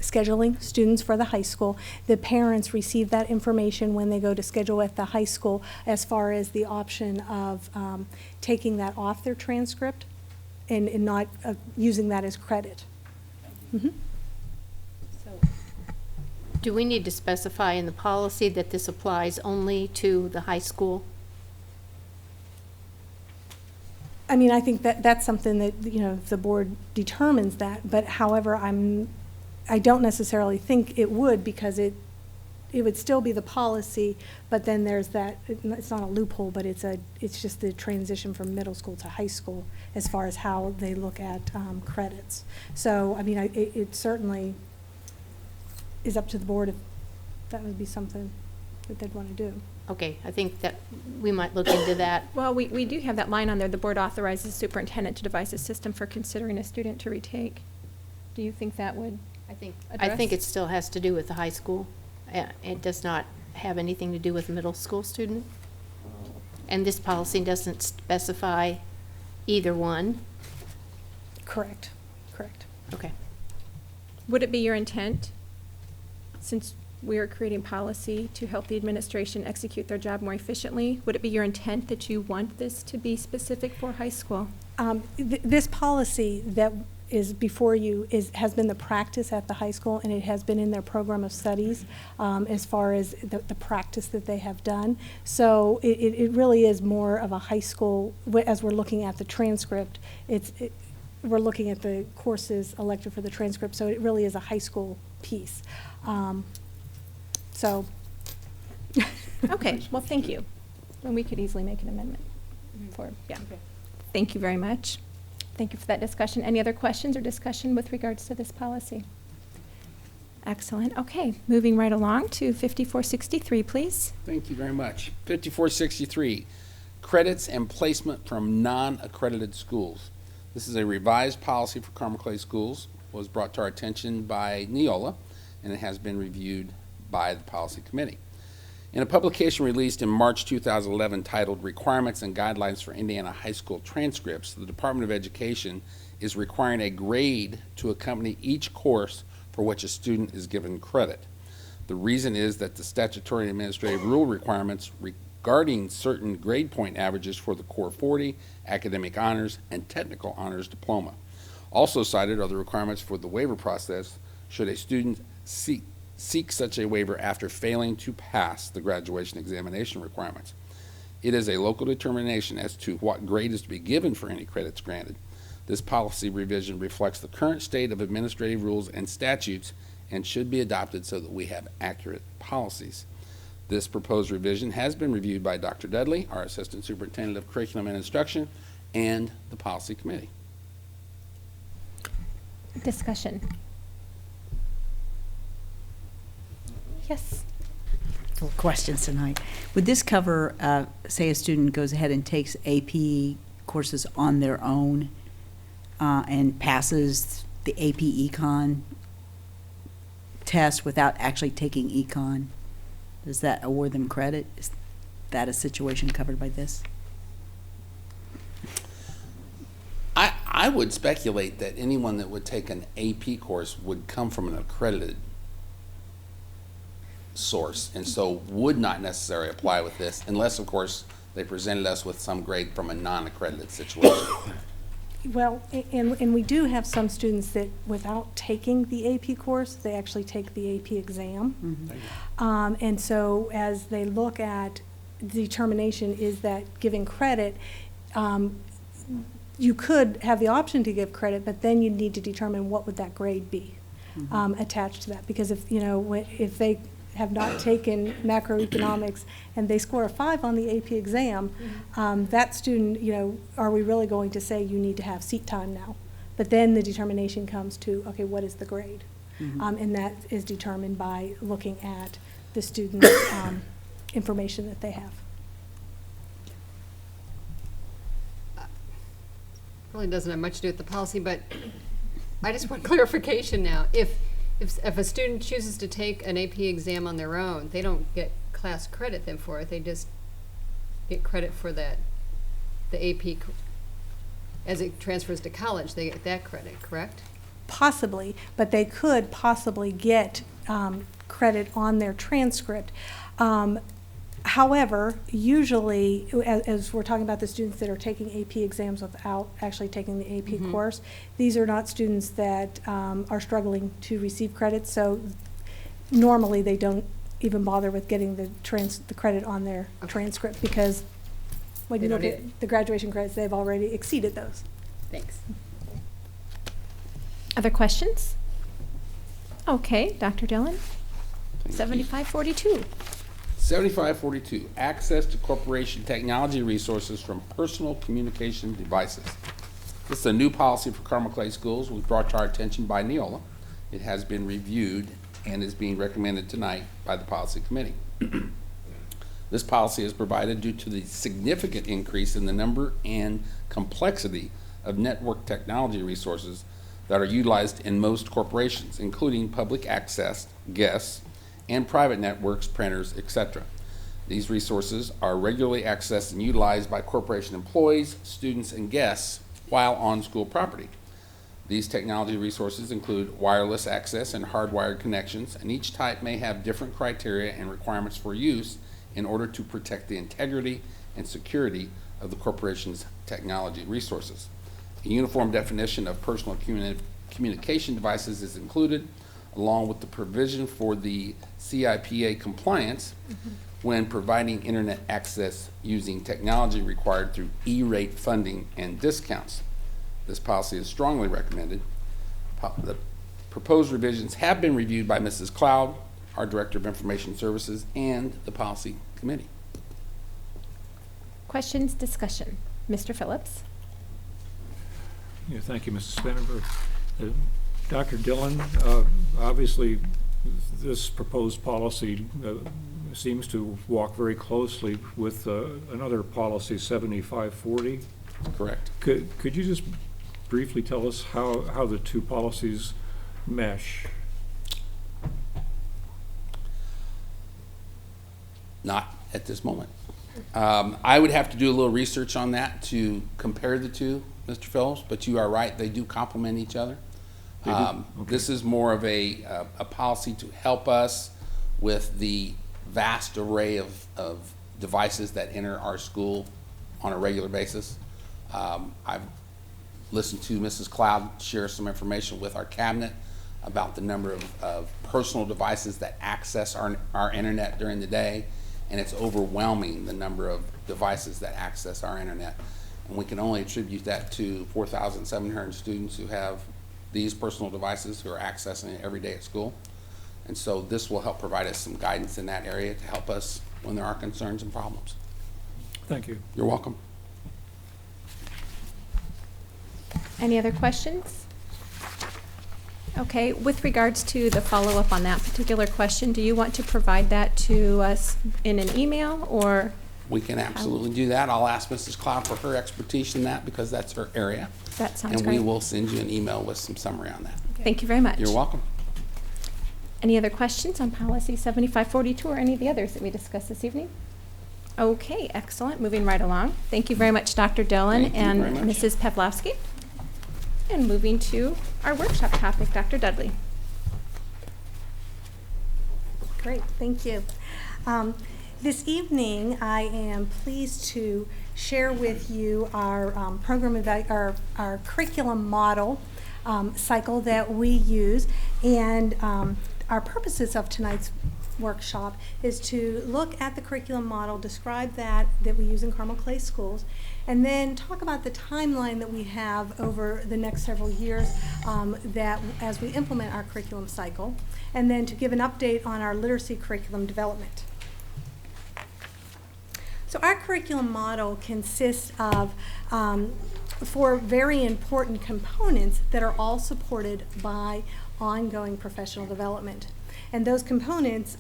scheduling students for the high school, the parents receive that information when they go to schedule at the high school, as far as the option of taking that off their transcript and not using that as credit. Mm-hmm. Do we need to specify in the policy that this applies only to the high school? I mean, I think that that's something that, the board determines that, but however, I don't necessarily think it would, because it would still be the policy, but then there's that, it's not a loophole, but it's just the transition from middle school to high school as far as how they look at credits. So, I mean, it certainly is up to the board if that would be something that they'd want to do. Okay, I think that we might look into that. Well, we do have that line on there. The board authorizes the superintendent to devise a system for considering a student to retake. Do you think that would I think address? it still has to do with the high school. It does not have anything to do with a middle school student. And this policy doesn't specify either one. Correct, correct. Okay. Would it be your intent, since we are creating policy to help the administration execute their job more efficiently, would it be your intent that you want this to be specific for high school? This policy that is before you has been the practice at the high school, and it has been in their program of studies as far as the practice that they have done. So it really is more of a high school, as we're looking at the transcript, we're looking at the courses elected for the transcript, so it really is a high school piece. Okay, well, thank you. And we could easily make an amendment for, yeah. Thank you very much. Thank you for that discussion. Any other questions or discussion with regards to this policy? Excellent. Okay, moving right along to 5463, please. Thank you very much. 5463, credits and placement from non-accredited schools. This is a revised policy for Carmel Clay Schools, was brought to our attention by Neola, and it has been reviewed by the policy committee. In a publication released in March 2011 titled Requirements and Guidelines for Indiana High School Transcripts, the Department of Education is requiring a grade to accompany each course for which a student is given credit. The reason is that the statutory and administrative rule requirements regarding certain grade point averages for the Core 40, Academic Honors, and Technical Honors Diploma. Also cited are the requirements for the waiver process should a student seek such a waiver after failing to pass the graduation examination requirements. It is a local determination as to what grade is to be given for any credits granted. This policy revision reflects the current state of administrative rules and statutes and should be adopted so that we have accurate policies. This proposed revision has been reviewed by Dr. Dudley, our Assistant Superintendent of Curriculum and Instruction, and the Policy Committee. Discussion. Yes. Full of questions tonight. Would this cover, say a student goes ahead and takes AP courses on their own and passes the AP Econ test without actually taking Econ? Does that award them credit? Is that a situation covered by this? I would speculate that anyone that would take an AP course would come from an accredited source, and so would not necessarily apply with this, unless, of course, they presented us with some grade from a non-accredited situation. Well, and we do have some students that, without taking the AP course, they actually take the AP exam. Mm-hmm. And so as they look at the determination, is that giving credit, you could have the option to give credit, but then you need to determine what would that grade be attached to that. Because if, you know, if they have not taken macroeconomics and they score a 5 on the AP exam, that student, you know, are we really going to say you need to have seat time now? But then the determination comes to, okay, what is the grade? And that is determined by looking at the student's information that they have. Really doesn't have much to do with the policy, but I just want clarification now. If a student chooses to take an AP exam on their own, they don't get class credit then for it. They just get credit for the AP. As it transfers to college, they get that credit, correct? Possibly, but they could possibly get credit on their transcript. However, usually, as we're talking about the students that are taking AP exams without actually taking the AP course, these are not students that are struggling to receive credit, so normally they don't even bother with getting the credit on their transcript, because when you look at the graduation credits, they've already exceeded those. Thanks. Other questions? Okay, Dr. Dillon. 7542. 7542, access to corporation technology resources from personal communication devices. This is a new policy for Carmel Clay Schools, was brought to our attention by Neola. It has been reviewed and is being recommended tonight by the Policy Committee. This policy is provided due to the significant increase in the number and complexity of network technology resources that are utilized in most corporations, including public access, guests, and private networks, printers, etc. These resources are regularly accessed and utilized by corporation employees, students, and guests while on school property. These technology resources include wireless access and hardwired connections, and each type may have different criteria and requirements for use in order to protect the integrity and security of the corporation's technology resources. A uniform definition of personal communication devices is included, along with the provision for the CIPA compliance when providing internet access using technology required through E-rate funding and discounts. This policy is strongly recommended. The proposed revisions have been reviewed by Mrs. Cloud, our Director of Information Services, and the Policy Committee. Questions, discussion? Mr. Phillips? Yeah, thank you, Mrs. Spanberg. Dr. Dillon, obviously, this proposed policy seems to walk very closely with another policy, 7540. Correct. Could you just briefly tell us how the two policies mesh? Not at this moment. I would have to do a little research on that to compare the two, Mr. Phillips, but you are right, they do complement each other. They do? Okay. This is more of a policy to help us with the vast array of devices that enter our school on a regular basis. I've listened to Mrs. Cloud share some information with our cabinet about the number of personal devices that access our internet during the day, and it's overwhelming the number of devices that access our internet. And we can only attribute that to 4,700 students who have these personal devices who are accessing it every day at school. And so this will help provide us some guidance in that area to help us when there are concerns and problems. Thank you. You're welcome. Any other questions? Okay, with regards to the follow-up on that particular question, do you want to provide that to us in an email, or? We can absolutely do that. I'll ask Mrs. Cloud for her expertise in that because that's her area. That sounds And great. we will send you an email with some summary on that. Thank you very much. You're welcome. Any other questions on policy 7542 or any of the others that we discussed this evening? Okay, excellent. Moving right along. Thank you very much, Dr. Dillon Thank you and very much. Mrs. Pawlowski. And moving to our workshop topic, Dr. Dudley. Great, thank you. This evening, I am pleased to share with you our our curriculum model cycle that we use, and our purposes of tonight's workshop is to look at the curriculum model, describe that we use in Carmel Clay schools, and then talk about the timeline that we have over the next several years that as we implement our curriculum cycle, and then to give an update on our literacy curriculum development. So our curriculum model consists of 4 very important components that are all supported by ongoing professional development. And those components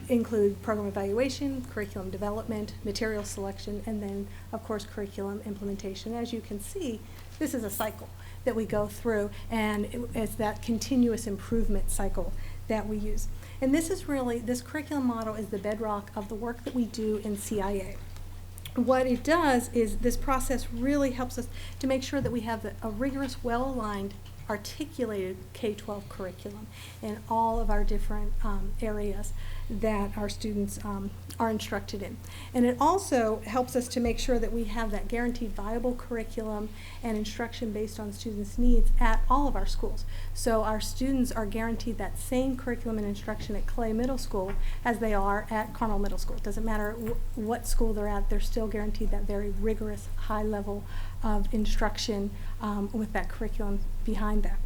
include program evaluation, curriculum development, material selection, and then, of course, curriculum implementation. As you can see, this is a cycle that we go through, and it's that continuous improvement cycle that we use. And this is really, this curriculum model is the bedrock of the work that we do in CIA. What it does is this process really helps us to make sure that we have a rigorous, well-aligned, articulated K-12 curriculum in all of our different areas that our students are instructed in. And it also helps us to make sure that we have that guaranteed viable curriculum and instruction based on students' needs at all of our schools. So our students are guaranteed that same curriculum and instruction at Clay Middle School as they are at Carmel Middle School. It doesn't matter what school they're at, they're still guaranteed that very rigorous, high level of instruction with that curriculum behind that.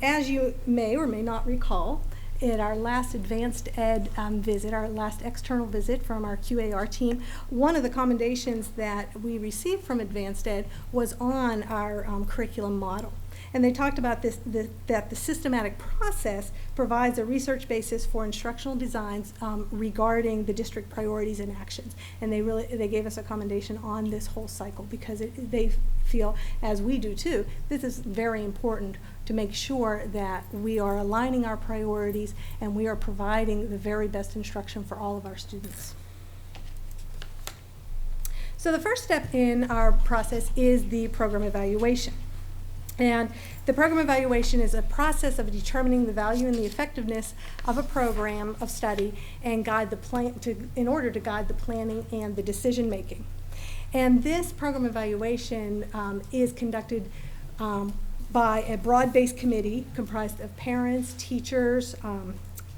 As you may or may not recall, at our last advanced ed visit, our last external visit from our QAR team, one of the commendations that we received from advanced ed was on our curriculum model. And they talked about that the systematic process provides a research basis for instructional designs regarding the district priorities and actions. And they gave us a commendation on this whole cycle because they feel, as we do too, this is very important to make sure that we are aligning our priorities and we are providing the very best instruction for all of our students. So the first step in our process is the program evaluation. And the program evaluation is a process of determining the value and the effectiveness of a program of study and guide the plan in order to guide the planning and the decision making. And this program evaluation is conducted by a broad-based committee comprised of parents, teachers,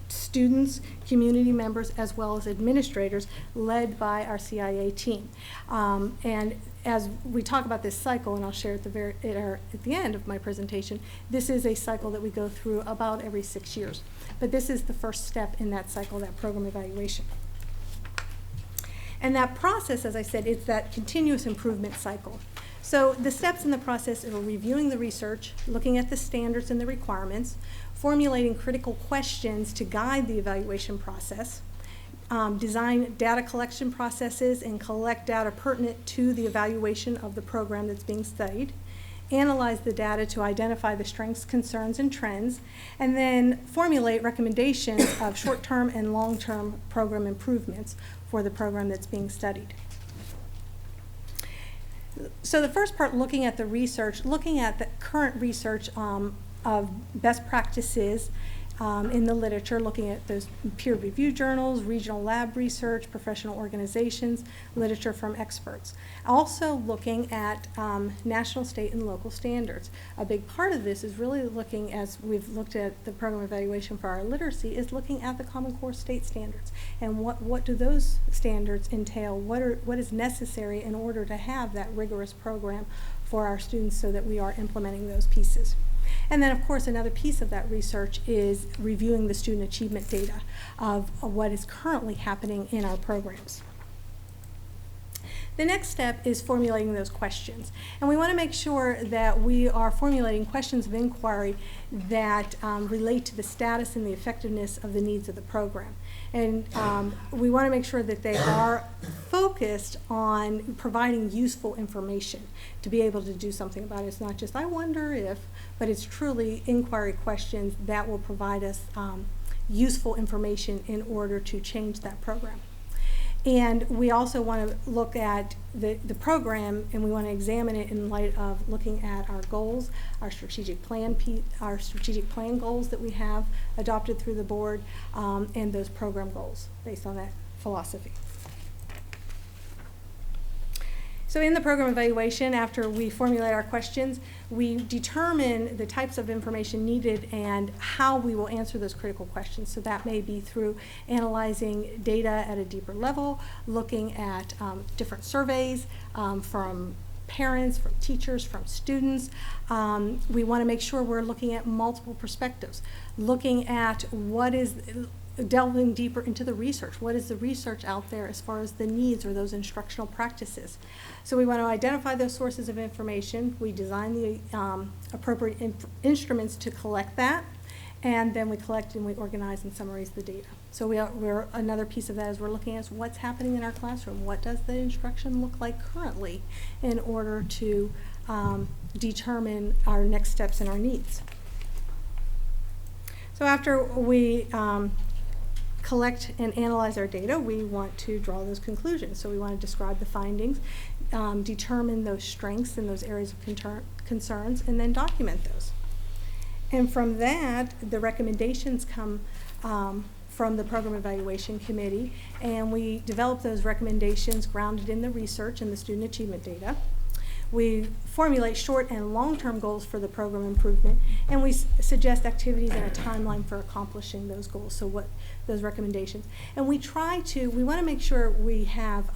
students, community members, as well as administrators, led by our CIA team. And as we talk about this cycle, and I'll share at the end of my presentation, this is a cycle that we go through about every 6 years. But this is the first step in that cycle, that program evaluation. And that process, as I said, it's that continuous improvement cycle. So the steps in the process are reviewing the research, looking at the standards and the requirements, formulating critical questions to guide the evaluation process, design data collection processes and collect data pertinent to the evaluation of the program that's being studied, analyze the data to identify the strengths, concerns, and trends, and then formulate recommendations of short-term and long-term program improvements for the program that's being studied. So the first part, looking at the research, looking at the current research of best practices in the literature, looking at those peer-reviewed journals, regional lab research, professional organizations, literature from experts. Also looking at national, state, and local standards. A big part of this is really looking, as we've looked at the program evaluation for our literacy, is looking at the Common Core state standards. And what do those standards entail? What is necessary in order to have that rigorous program for our students so that we are implementing those pieces? And then, of course, another piece of that research is reviewing the student achievement data of what is currently happening in our programs. The next step is formulating those questions. And we want to make sure that we are formulating questions of inquiry that relate to the status and the effectiveness of the needs of the program. And we want to make sure that they are focused on providing useful information to be able to do something about it. It's not just, I wonder if, but it's truly inquiry questions that will provide us useful information in order to change that program. And we also want to look at the program, and we want to examine it in light of looking at our goals, our strategic plan goals that we have adopted through the board, and those program goals based on that philosophy. So in the program evaluation, after we formulate our questions, we determine the types of information needed and how we will answer those critical questions. So that may be through analyzing data at a deeper level, looking at different surveys from parents, from teachers, from students. We want to make sure we're looking at multiple perspectives, looking at delving deeper into the research. What is the research out there as far as the needs or those instructional practices? So we want to identify those sources of information. We design the appropriate instruments to collect that, and then we collect and we organize and summarize the data. So we're another piece of that is we're looking at what's happening in our classroom. What does the instruction look like currently in order to determine our next steps and our needs. So after we collect and analyze our data, we want to draw those conclusions. So we want to describe the findings, determine those strengths and those areas of concerns, and then document those. And from that, the recommendations come from the Program Evaluation Committee, and we develop those recommendations grounded in the research and the student achievement data. We formulate short and long-term goals for the program improvement, and we suggest activities and a timeline for accomplishing those goals, so what those recommendations. And we want to make sure we have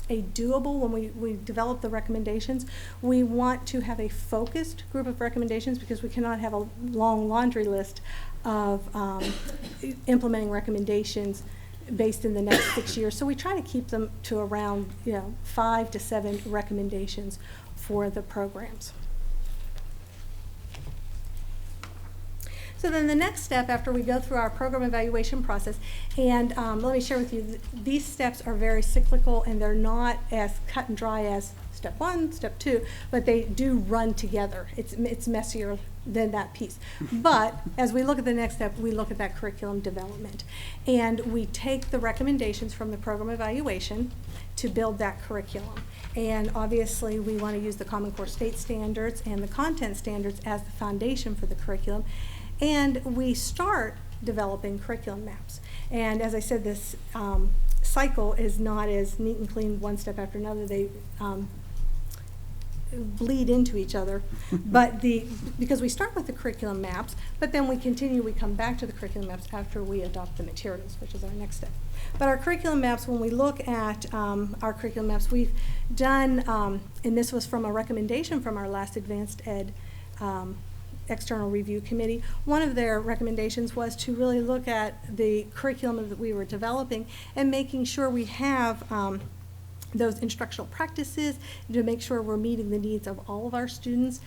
a doable, when we develop the recommendations, we want to have a focused group of recommendations because we cannot have a long laundry list of implementing recommendations based in the next 6 years. So we try to keep them to around 5 to 7 recommendations for the programs. So then the next step after we go through our program evaluation process, and let me share with you, these steps are very cyclical and they're not as cut and dry as step 1, step 2, but they do run together. It's messier than that piece. But as we look at the next step, we look at that curriculum development. And we take the recommendations from the program evaluation to build that curriculum. And obviously we want to use the Common Core state standards and the content standards as the foundation for the curriculum. And we start developing curriculum maps. And as I said, this cycle is not as neat and clean one step after another. They bleed into each other, but because we start with the curriculum maps, but then we come back to the curriculum maps after we adopt the materials, which is our next step. But our curriculum maps, when we look at our curriculum maps, we've done, and this was from a recommendation from our last Advanced Ed External Review Committee. One of their recommendations was to really look at the curriculum that we were developing and making sure we have those instructional practices to make sure we're meeting the needs of all of our students,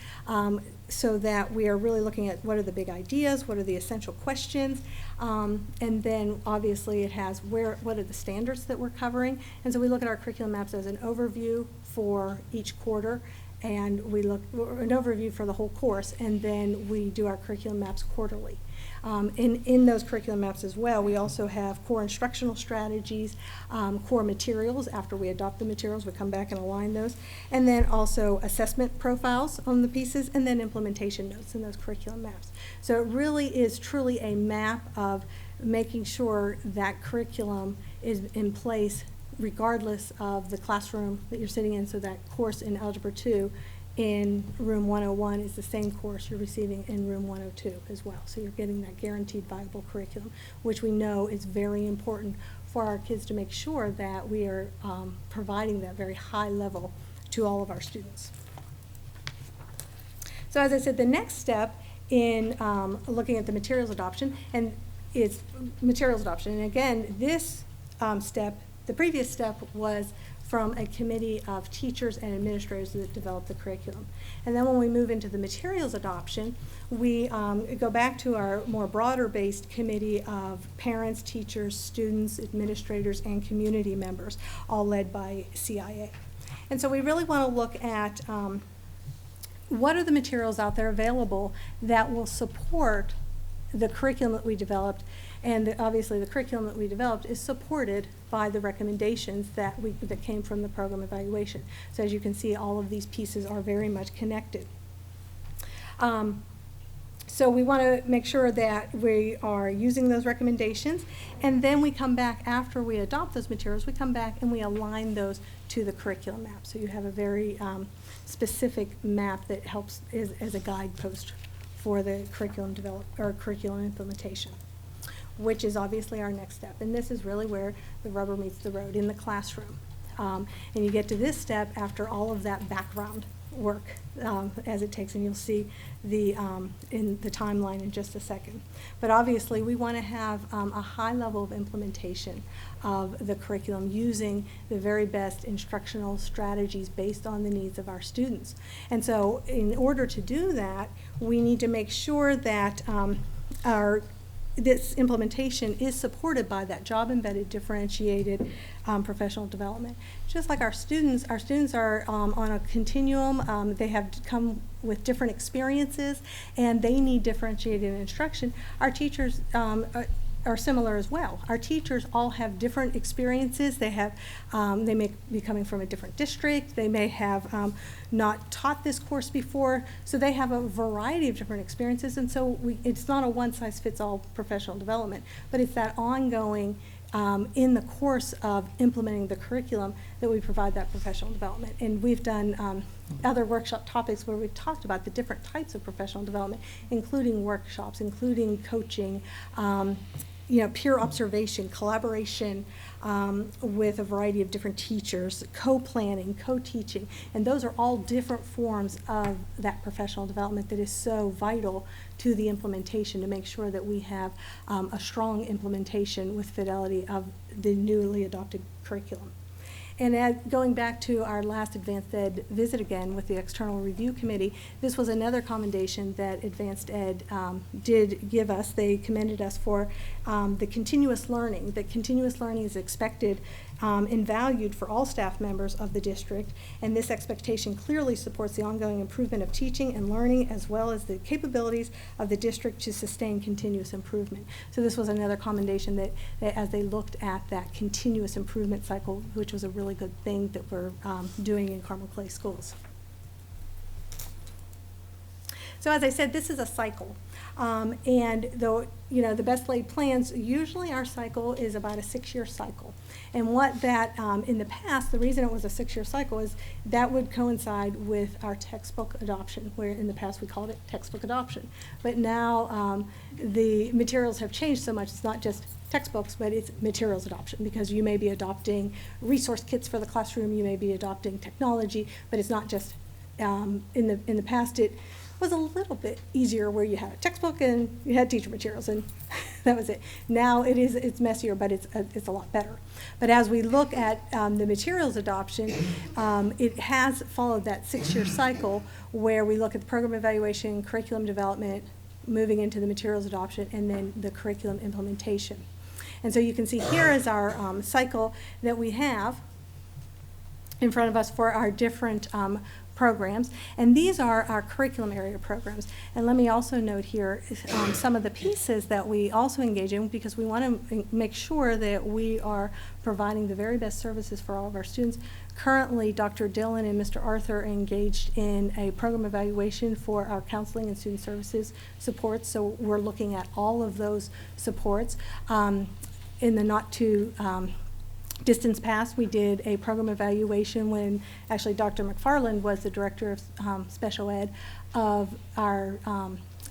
so that we are really looking at what are the big ideas, what are the essential questions, and then obviously it has what are the standards that we're covering. And so we look at our curriculum maps as an overview for each quarter, and we look an overview for the whole course, and then we do our curriculum maps quarterly. In those curriculum maps as well, we also have core instructional strategies, core materials. After we adopt the materials, we come back and align those. And then also assessment profiles on the pieces, and then implementation notes in those curriculum maps. So it really is truly a map of making sure that curriculum is in place regardless of the classroom that you're sitting in. So that course in Algebra 2 in room 101 is the same course you're receiving in room 102 as well. So you're getting that guaranteed viable curriculum, which we know is very important for our kids to make sure that we are providing that very high level to all of our students. So as I said, the next step in looking at the materials adoption is materials adoption. And again, this step, the previous step was from a committee of teachers and administrators that developed the curriculum. And then when we move into the materials adoption, we go back to our more broader-based committee of parents, teachers, students, administrators, and community members, all led by CIA. And so we really want to look at what are the materials out there available that will support the curriculum that we developed. And obviously the curriculum that we developed is supported by the recommendations that came from the program evaluation. So as you can see, all of these pieces are very much connected. So we want to make sure that we are using those recommendations, and then we come back after we adopt those materials, we come back and we align those to the curriculum map. So you have a very specific map that helps as a guidepost for the curriculum curriculum implementation, which is obviously our next step. And this is really where the rubber meets the road, in the classroom. And you get to this step after all of that background work as it takes, and you'll see in the timeline in just a second. But obviously we want to have a high level of implementation of the curriculum using the very best instructional strategies based on the needs of our students. And so in order to do that, we need to make sure that this implementation is supported by that job-embedded, differentiated professional development. Just like our students are on a continuum. They have come with different experiences, and they need differentiated instruction. Our teachers are similar as well. Our teachers all have different experiences. They may be coming from a different district. They may have not taught this course before, so they have a variety of different experiences. And so it's not a one-size-fits-all professional development, but it's that ongoing in the course of implementing the curriculum that we provide that professional development. And we've done other workshop topics where we've talked about the different types of professional development, including workshops, including coaching, peer observation, collaboration with a variety of different teachers, co-planning, co-teaching, and those are all different forms of that professional development that is so vital to the implementation, to make sure that we have a strong implementation with fidelity of the newly adopted curriculum. And going back to our last Advanced Ed visit again with the External Review Committee, this was another commendation that Advanced Ed did give us. They commended us for the continuous learning. That continuous learning is expected and valued for all staff members of the district, and this expectation clearly supports the ongoing improvement of teaching and learning, as well as the capabilities of the district to sustain continuous improvement. So this was another commendation that as they looked at that continuous improvement cycle, which was a really good thing that we're doing in Carmel Clay schools. So as I said, this is a cycle. And though, the best laid plans, usually our cycle is about a 6-year cycle. And what that, in the past, the reason it was a 6-year cycle is that would coincide with our textbook adoption, where in the past we called it textbook adoption. But now the materials have changed so much, it's not just textbooks, but it's materials adoption, because you may be adopting resource kits for the classroom, you may be adopting technology, but it's not just, in the past was a little bit easier, where you had a textbook and you had teacher materials, and that was it. Now it's messier, but it's a lot better. But as we look at the materials adoption, it has followed that 6-year cycle where we look at the program evaluation, curriculum development, moving into the materials adoption, and then the curriculum implementation. And so you can see here is our cycle that we have in front of us for our different programs, and these are our curriculum area programs. And let me also note here some of the pieces that we also engage in, because we want to make sure that we are providing the very best services for all of our students. Currently, Dr. Dillon and Mr. Arthur are engaged in a program evaluation for our counseling and student services supports, so we're looking at all of those supports. In the not too distance past, we did a program evaluation when actually Dr. McFarland was the director of special ed of our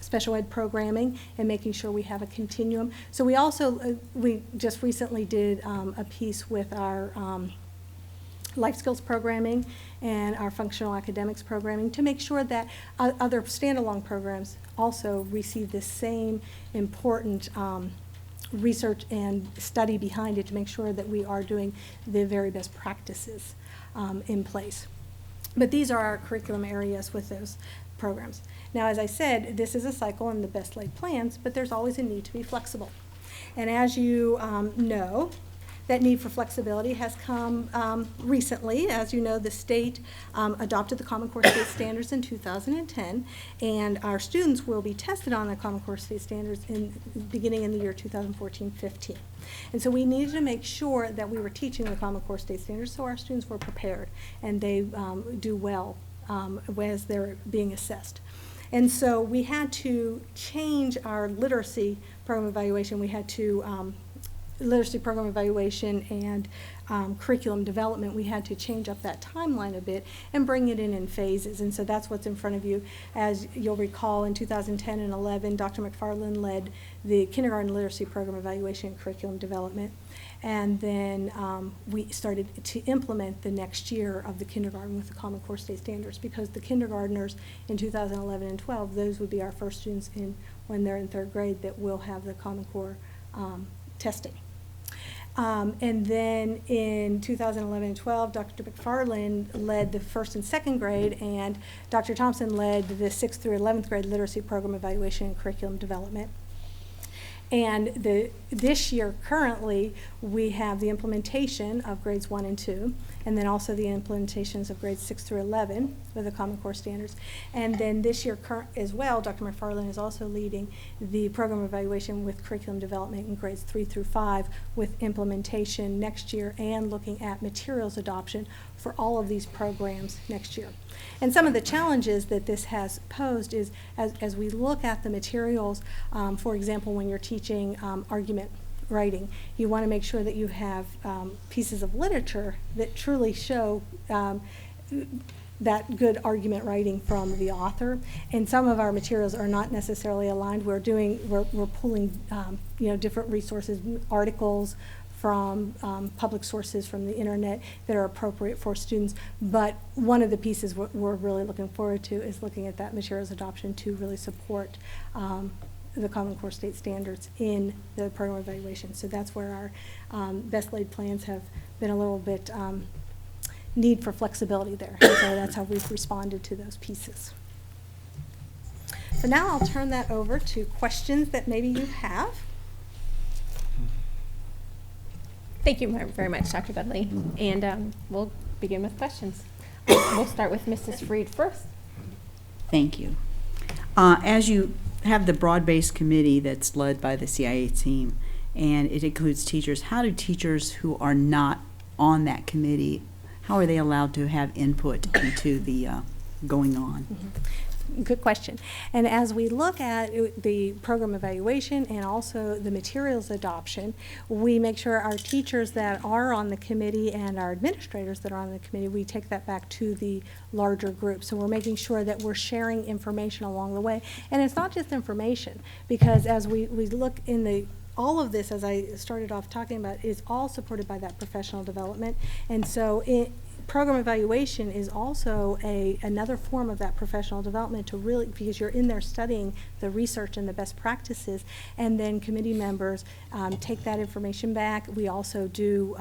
special ed programming, and making sure we have a continuum. So we also, we just recently did a piece with our life skills programming and our functional academics programming to make sure that other standalone programs also receive the same important research and study behind it to make sure that we are doing the very best practices in place. But these are our curriculum areas with those programs. Now, as I said, this is a cycle and the best laid plans, but there's always a need to be flexible. And as you know, that need for flexibility has come recently. As you know, the state adopted the Common Core State Standards in 2010, and our students will be tested on the Common Core State Standards beginning in the year 2014-15. And so we needed to make sure that we were teaching the Common Core State Standards so our students were prepared and they do well as they're being assessed. And so we had to change our literacy program evaluation. We had to literacy program evaluation and curriculum development, we had to change up that timeline a bit and bring it in phases. And so that's what's in front of you. As you'll recall, in 2010 and 11, Dr. McFarland led the kindergarten literacy program evaluation and curriculum development. And then we started to implement the next year of the kindergarten with the Common Core State Standards, because the kindergartners in 2011 and 12, those would be our first students when they're in 3rd grade that will have the Common Core testing. And then in 2011 and 12, Dr. McFarland led the 1st and 2nd grade, and Dr. Thompson led the 6th through 11th grade literacy program evaluation and curriculum development. And this year, currently, we have the implementation of grades 1 and 2, and then also the implementations of grades 6 through 11 with the Common Core Standards. And then this year as well, Dr. McFarland is also leading the program evaluation with curriculum development in grades 3 through 5 with implementation next year, and looking at materials adoption for all of these programs next year. And some of the challenges that this has posed is, as we look at the materials, for example, when you're teaching argument writing, you want to make sure that you have pieces of literature that truly show that good argument writing from the author. And some of our materials are not necessarily aligned. We're pulling different resources, articles from public sources from the internet that are appropriate for students. But one of the pieces we're really looking forward to is looking at that materials adoption to really support the Common Core State Standards in the program evaluation. So that's where our best laid plans have been a little bit need for flexibility there. And so that's how we've responded to those pieces. So now I'll turn that over to questions that maybe you have. Thank you very much, Dr. Dudley. And we'll begin with questions. We'll start with Mrs. Freed first. Thank you. As you have the broad-based committee that's led by the CIA team, and it includes teachers, how do teachers who are not on that committee, how are they allowed to have input into the going on? Mm-hmm. Good question. And as we look at the program evaluation and also the materials adoption, we make sure our teachers that are on the committee and our administrators that are on the committee, we take that back to the larger group. So we're making sure that we're sharing information along the way. And it's not just information, because as we look in all of this, as I started off talking about, is all supported by that professional development. And so program evaluation is also another form of that professional development to really, because you're in there studying the research and the best practices, and then committee members take that information back. We also do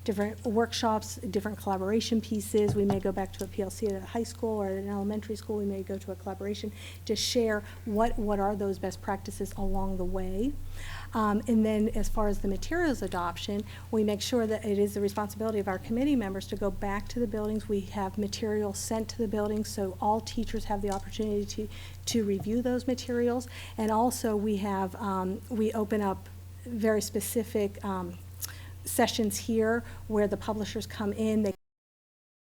different workshops, different collaboration pieces. We may go back to a PLC at a high school or at an elementary school. We may go to a collaboration to share what are those best practices along the way. And then as far as the materials adoption, we make sure that it is the responsibility of our committee members to go back to the buildings. We have materials sent to the buildings, so all teachers have the opportunity to review those materials. And also we have, we open up very specific sessions here where the publishers come in, they